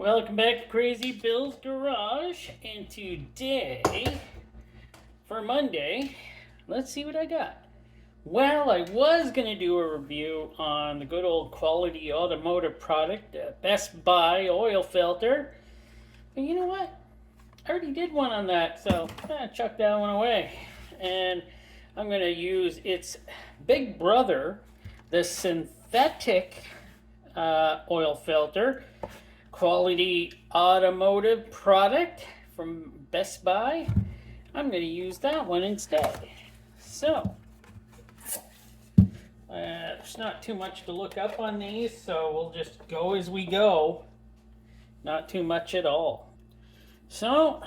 Welcome back to Crazy Bill's Garage, and today, for Monday, let's see what I got. Well, I was going to do a review on the good old quality automotive product, Best Buy oil filter, but you know what? I already did one on that, so chuck that one away. And I'm going to use its big brother, the synthetic oil filter. Quality automotive product from Best Buy. I'm going to use that one instead. So, there's not too much to look up on these, so we'll just go as we go. Not too much at all. So,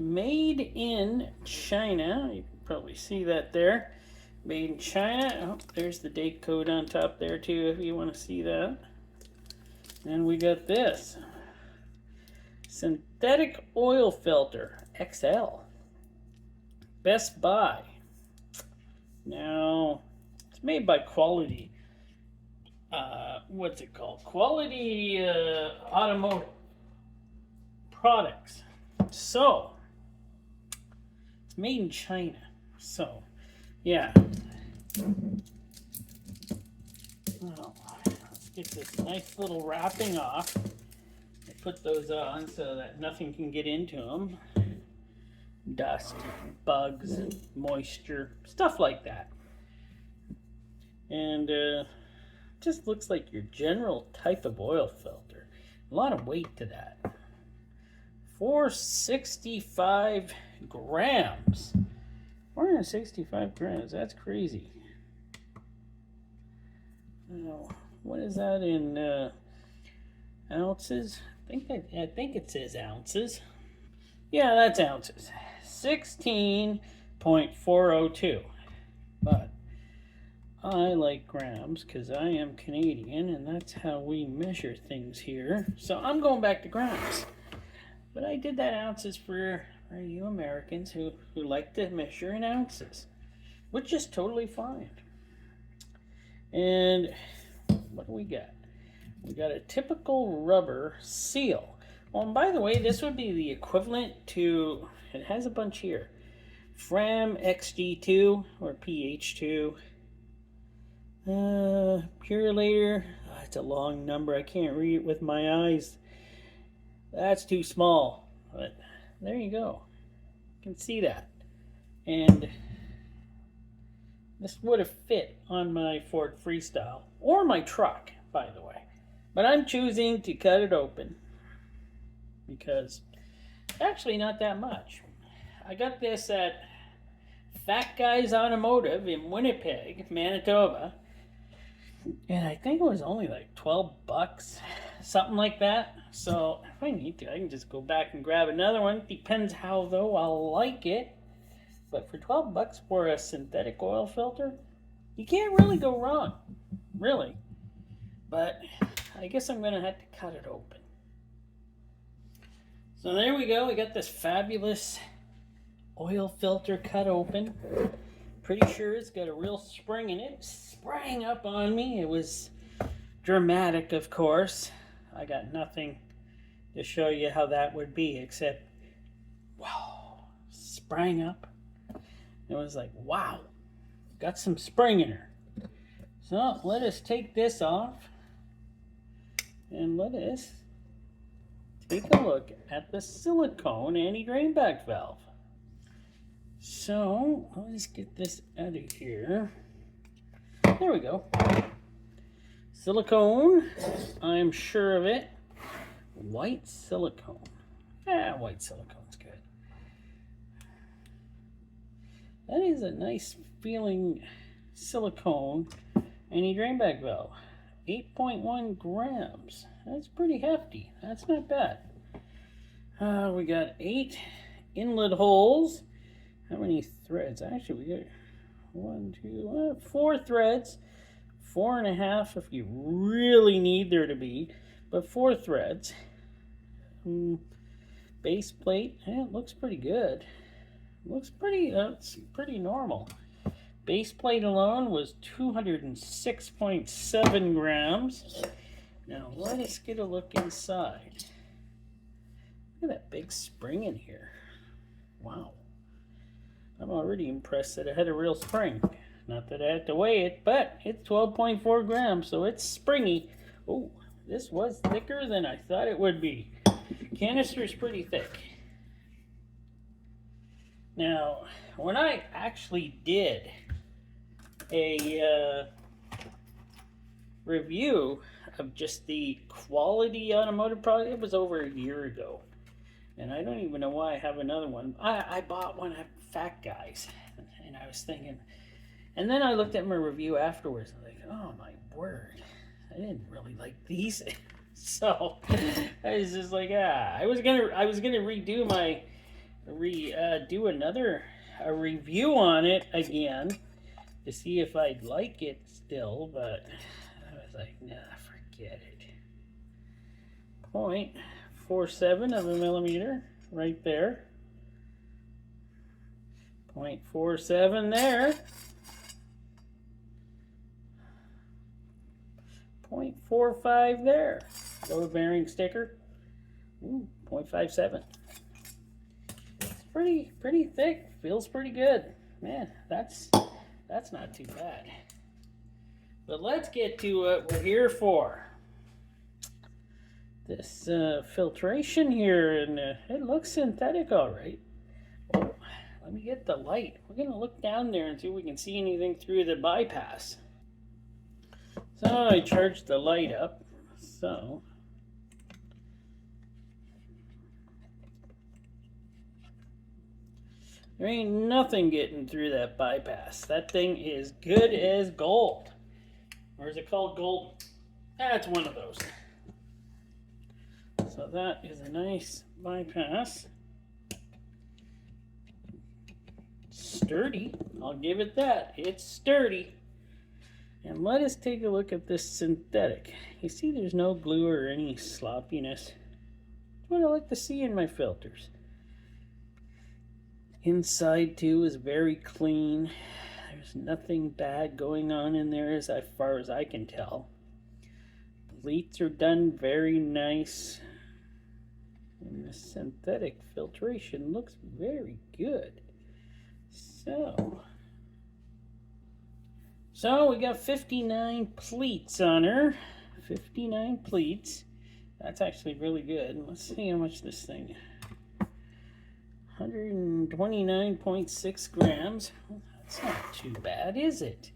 made in China. You can probably see that there. Made in China. Oh, there's the date code on top there too if you want to see that. And we got this synthetic oil filter XL, Best Buy. Now it's made by Quality. What's it called? Quality Automotive Products. So it's made in China. So yeah. Oh. Get this nice little wrapping off. I put those on so that nothing can get into them. Dust, bugs, moisture, stuff like that. And just looks like your general type of oil filter. A lot of weight to that. 465 grams. 465 grams, that's crazy. Oh. What is that in ounces? I think it says ounces. Yeah, that's ounces. 16.402. But I like grams because I am Canadian and that's how we measure things here. So I'm going back to grams. But I did that ounces for you Americans who like to measure in ounces, which is totally fine. And what do we got? We got a typical rubber seal. Oh, and by the way, this would be the equivalent to, it has a bunch here, Fram XG2 or PH2. Purelator, it's a long number. I can't read it with my eyes. That's too small. But there you go. You can see that. And this would have fit on my Ford Freestyle or my truck, by the way. But I'm choosing to cut it open because it's actually not that much. I got this at Fat Guys Automotive in Winnipeg, Manitoba. And I think it was only like 12 bucks, something like that. So if I need to, I can just go back and grab another one. Depends how, though, I'll like it. But for 12 bucks for a synthetic oil filter, you can't really go wrong. Really. But I guess I'm going to have to cut it open. So there we go. We got this fabulous oil filter cut open. Pretty sure it's got a real spring in it. Sprang up on me. It was dramatic, of course. I got nothing to show you how that would be except, wow, sprang up. It was like, wow, got some spring in her. So let us take this off and let us take a look at the silicone anti-drain back valve. So let's get this out of here. There we go. Silicone, I'm sure of it. White silicone. White silicone's good. That is a nice feeling silicone anti-drain back valve. 8.1 grams. That's pretty hefty. That's not bad. We got 8 inlet holes. How many threads? Actually, we got 4 threads. 4.5 if you really need there to be. But 4 threads. Base plate. It looks pretty good. Looks pretty, that's pretty normal. Base plate alone was 206.7 grams. Now let us get a look inside. Look at that big spring in here. Wow. I'm already impressed that it had a real spring. Not that I had to weigh it, but it's 12.4 grams, so it's springy. Oh, this was thicker than I thought it would be. Canister's pretty thick. Now, when I actually did a review of just the quality automotive product, it was over a year ago. And I don't even know why I have another one. I bought one at Fat Guys, and I was thinking, and then I looked at my review afterwards, and like, oh my word, I didn't really like these. So I was just like, I was gonna redo my do another review on it again to see if I'd like it still, but I was like, nah, forget it. 0.47 of a millimeter right there. 0.47 there. 0.45 there. Load bearing sticker. Ooh, 0.57. It's pretty thick. Feels pretty good. Man, that's not too bad. But let's get to what we're here for. This filtration here, and it looks synthetic all right. Oh, let me get the light. We're going to look down there and see if we can see anything through the bypass. So I charged the light up. So there ain't nothing getting through that bypass. That thing is good as gold. Or is it called gold? That's one of those. So that is a nice bypass. Sturdy. I'll give it that. It's sturdy. And let us take a look at this synthetic. You see there's no glue or any sloppiness. That's what I like to see in my filters. Inside too is very clean. There's nothing bad going on in there as far as I can tell. Pleats are done very nice. And the synthetic filtration looks very good. So we got 59 pleats on her. 59 pleats. That's actually really good. Let's see how much this thing. 129.6 grams. Well, that's not too bad, is it?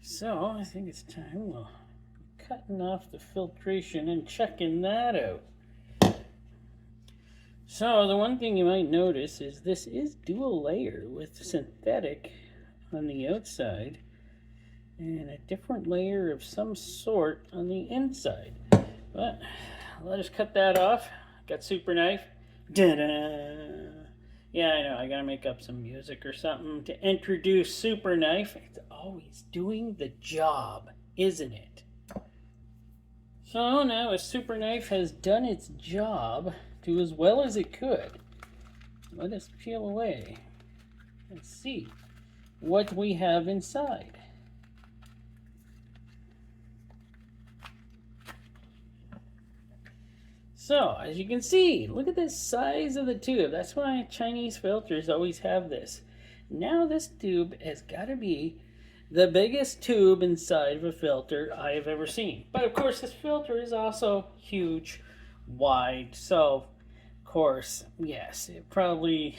So I think it's time we'll be cutting off the filtration and checking that out. So the one thing you might notice is this is dual layer with synthetic on the outside and a different layer of some sort on the inside. But let us cut that off. Got super knife. Da-da! Yeah, I know, I gotta make up some music or something to introduce super knife. It's always doing the job, isn't it? So now a super knife has done its job to as well as it could. Let us peel away and see what we have inside. So, as you can see, look at the size of the tube. That's why Chinese filters always have this. Now this tube has got to be the biggest tube inside of a filter I have ever seen. But of course, this filter is also huge, wide. So, of course, yes, it probably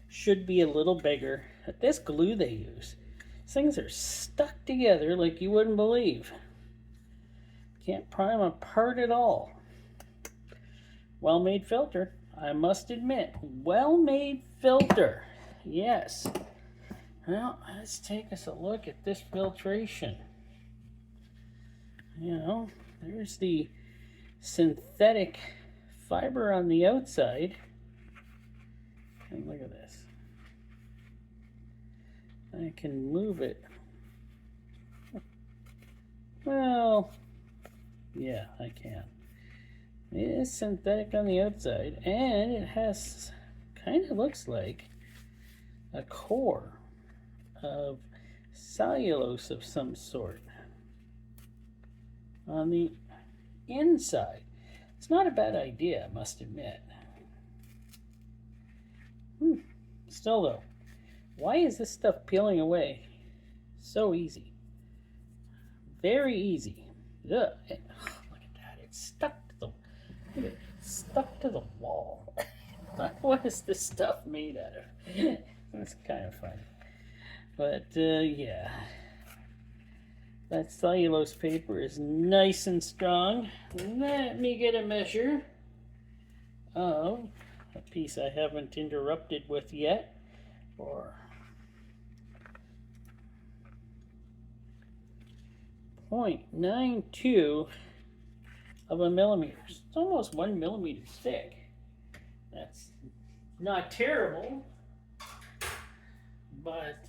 should be a little bigger. But this glue they use, these things are stuck together like you wouldn't believe. Can't pry them apart at all. Well-made filter, I must admit. Well-made filter, yes. Well, let's take us a look at this filtration. You know, there's the synthetic fiber on the outside. And look at this. I can move it. Well, yeah, I can. It is synthetic on the outside, and it has, kind of looks like a core of cellulose of some sort on the inside. It's not a bad idea, I must admit. Still though, why is this stuff peeling away so easy? Very easy. Ugh. Look at that. It's stuck to the wall. What is this stuff made out of? That's kind of funny. But yeah, that cellulose paper is nice and strong. Let me get a measure of a piece I haven't interrupted with yet, or 0.92 of a millimeter. It's almost 1 millimeter thick. That's not terrible, but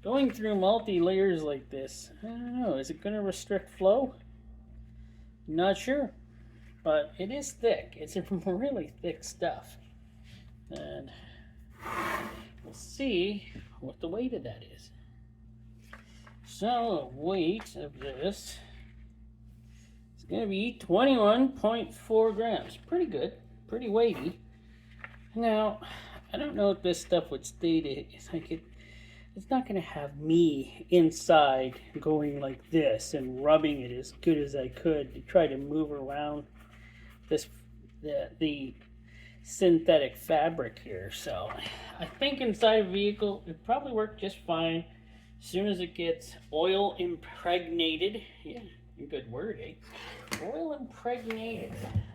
going through multi-layers like this, I don't know, is it going to restrict flow? Not sure, but it is thick. It's a really thick stuff, and we'll see what the weight of that is. So the weight of this is going to be 21.4 grams. Pretty good, pretty weighty. Now, I don't know if this stuff would stay to, it's not going to have me inside going like this and rubbing it as good as I could to try to move around this the synthetic fabric here. So I think inside a vehicle it probably work just fine. As soon as it gets oil impregnated, yeah, good word, eh? Oil impregnated.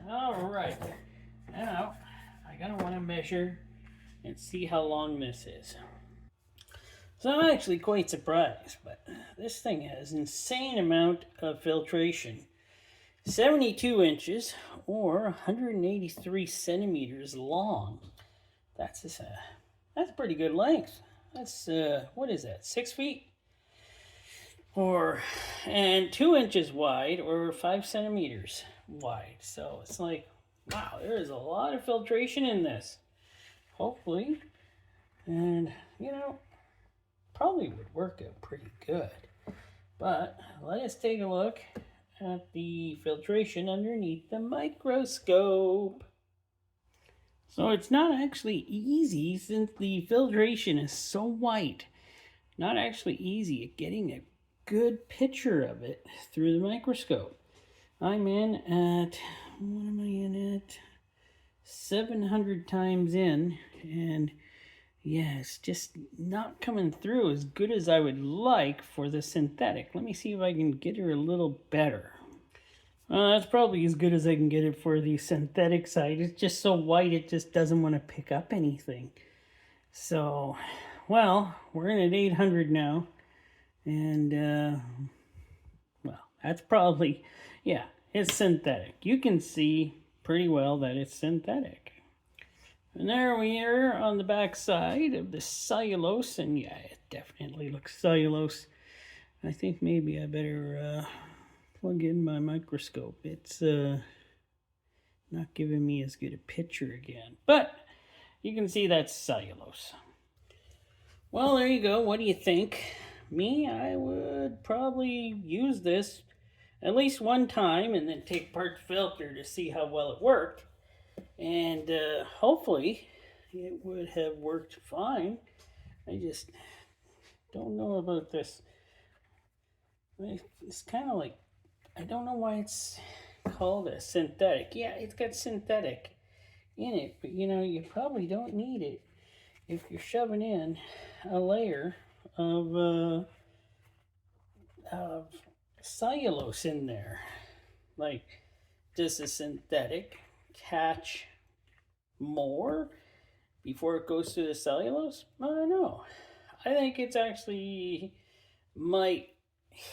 All right, now I gotta want to measure and see how long this is. So I'm actually quite surprised, but this thing has an insane amount of filtration. 72 inches or 183 centimeters long. That's pretty good length. That's what is that? 6 feet, and 2 inches wide, or 5 centimeters wide. So it's like, wow, there is a lot of filtration in this. Hopefully, and probably would work out pretty good. But let us take a look at the filtration underneath the microscope. So it's not actually easy, since the filtration is so white. Not actually easy at getting a good picture of it through the microscope. I'm in at, what am I in at? 700 times in, and yeah, it's just not coming through as good as I would like for the synthetic. Let me see if I can get her a little better. That's probably as good as I can get it for the synthetic side. It's just so white, it just doesn't want to pick up anything. So, well, we're in at 800 now. And, well, that's probably, yeah, it's synthetic. You can see pretty well that it's synthetic. And there we are on the back side of the cellulose. And yeah, it definitely looks cellulose. I think maybe I better plug in my microscope. It's not giving me as good a picture again, but you can see that's cellulose. Well, there you go. What do you think? Me, I would probably use this at least one time and then take apart the filter to see how well it worked. And hopefully it would have worked fine. I just don't know about this. It's kind of like, I don't know why it's called a synthetic. Yeah, it's got synthetic in it, but you probably don't need it if you're shoving in a layer of cellulose in there. Like, does the synthetic catch more before it goes through the cellulose? I don't know. I think it's actually might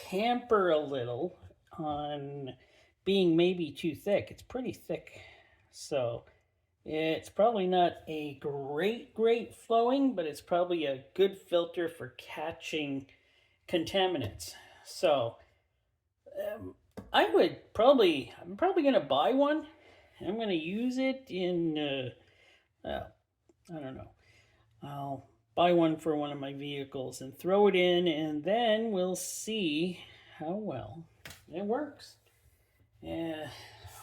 hamper a little on being maybe too thick. It's pretty thick, so it's probably not a great flowing, but it's probably a good filter for catching contaminants. So I'm probably going to buy one. I'm going to use it in I don't know, I'll buy one for one of my vehicles and throw it in, and then we'll see how well it works. Yeah,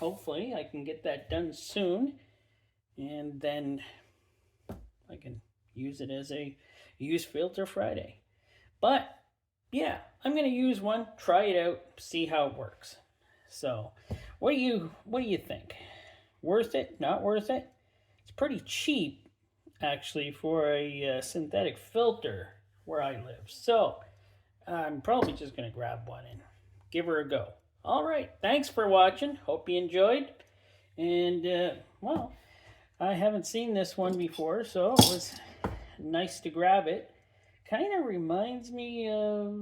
hopefully I can get that done soon, and then I can use it as a use filter Friday. But yeah, I'm going to use one, try it out, see how it works. So, what do you think? Worth it? Not worth it? It's pretty cheap, actually, for a synthetic filter where I live. So, I'm probably just going to grab one and give her a go. All right, thanks for watching. Hope you enjoyed. And, well, I haven't seen this one before, so it was nice to grab it. Kind of reminds me of,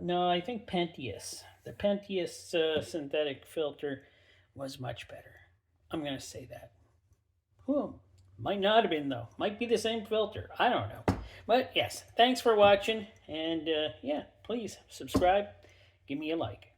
no, I think Pentius. The Pentius synthetic filter was much better. I'm going to say that. Might not have been, though. Might be the same filter. I don't know. But yes, thanks for watching. And yeah, please subscribe. Give me a like.